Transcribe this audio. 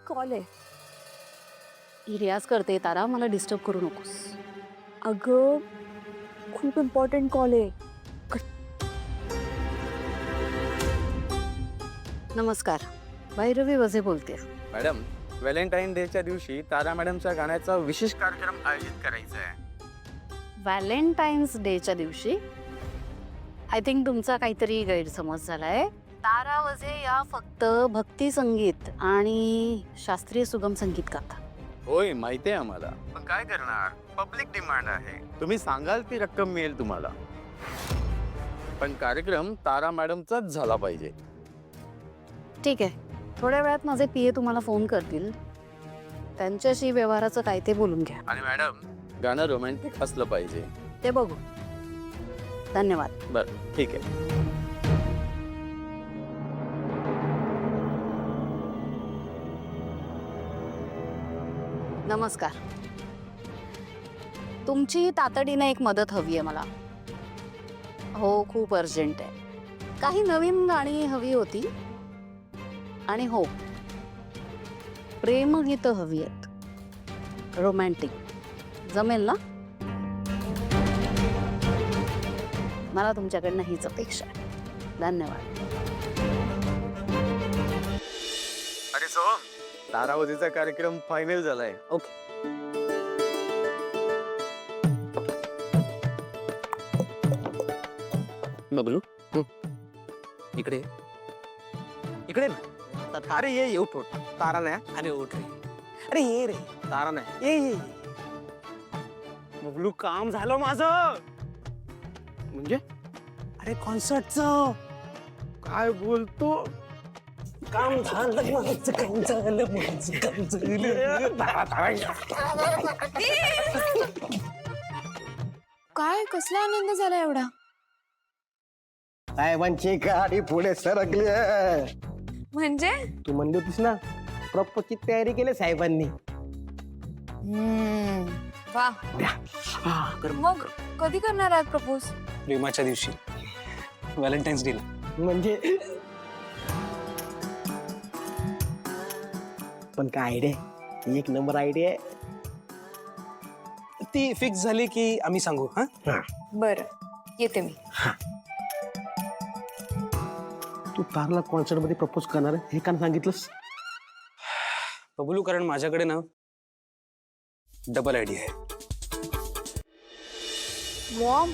Call आहे. ही रियाज करते तारा, मला डिस्टर्ब करू नकोस. अगं खूप इम्पॉर्टंट कॉल आहे. नमस्कार, भैरवी वजे बोलते. मॅडम, व्हॅलेंटाईन डेच्या दिवशी तारा मॅडमच्या गाण्याचा विशेष कार्यक्रम आयोजित करायचा आहे. व्हॅलेंटाईन्स डेच्या दिवशी आय थिंक तुमचा काहीतरी गैरसमज झालाय. तारा वजे या फक्त भक्ती संगीत आणि शास्त्रीय सुगम संगीत गातात. होय, माहिती आहे आम्हाला, पण काय करणार, पब्लिक डिमांड आहे. तुम्ही सांगाल ती रक्कम मिळेल तुम्हाला, पण कार्यक्रम तारा मॅडमचाच झाला पाहिजे. ठीक आहे, थोड्या वेळात माझे पीए तुम्हाला फोन करतील, त्यांच्याशी व्यवहाराचं काय ते बोलून घ्या. आणि मॅडम, गाणं रोमॅन्टिक असलं पाहिजे. ते बघू. धन्यवाद. बरं, ठीक आहे. नमस्कार. तुमची तातडीने एक मदत हवी आहे मला. हो, खूप अर्जंट आहे. काही नवीन गाणी हवी होती आणि हो, प्रेमगीतं हवी आहेत, रोमॅन्टिक. जमेल ना? मला तुमच्याकडनं हीच अपेक्षा आहे. धन्यवाद. अरे सोहम, तारावजीचा कार्यक्रम फायनल झालाय. ओके. बबलू इकडे इकडे ना. अरे ये उठ उठ. तारा नाही. अरे उठ रे. अरे ये रे. तारा नाही. ये बबलू, काम झालं माझं. म्हणजे अरे कॉन्सर्टचं. काय बोलतो? काम झालं माझं. काम झालं माझं. काम झालं. काय कसला आनंद झाला एवढा? साहेबांची गाडी पुढे सरकली. म्हणजे तू म्हणली होतीस ना, प्रपोजची तयारी केली साहेबांनी. वा. कर मग कधी करणार आहात प्रपोज? प्रेमाच्या दिवशी, व्हॅलेंटाईन्स डे ला. म्हणजे पण काय आयडिया, एक नंबर आयडिया आहे. ती फिक्स झाली की आम्ही सांगू. हा, बरं, येते मी. तू तारला कॉन्सर्ट मध्ये प्रपोज करणार आहे हे का सांगितलंस? बबलू, कारण माझ्याकडे ना डबल आयडिया आहे. मॉम,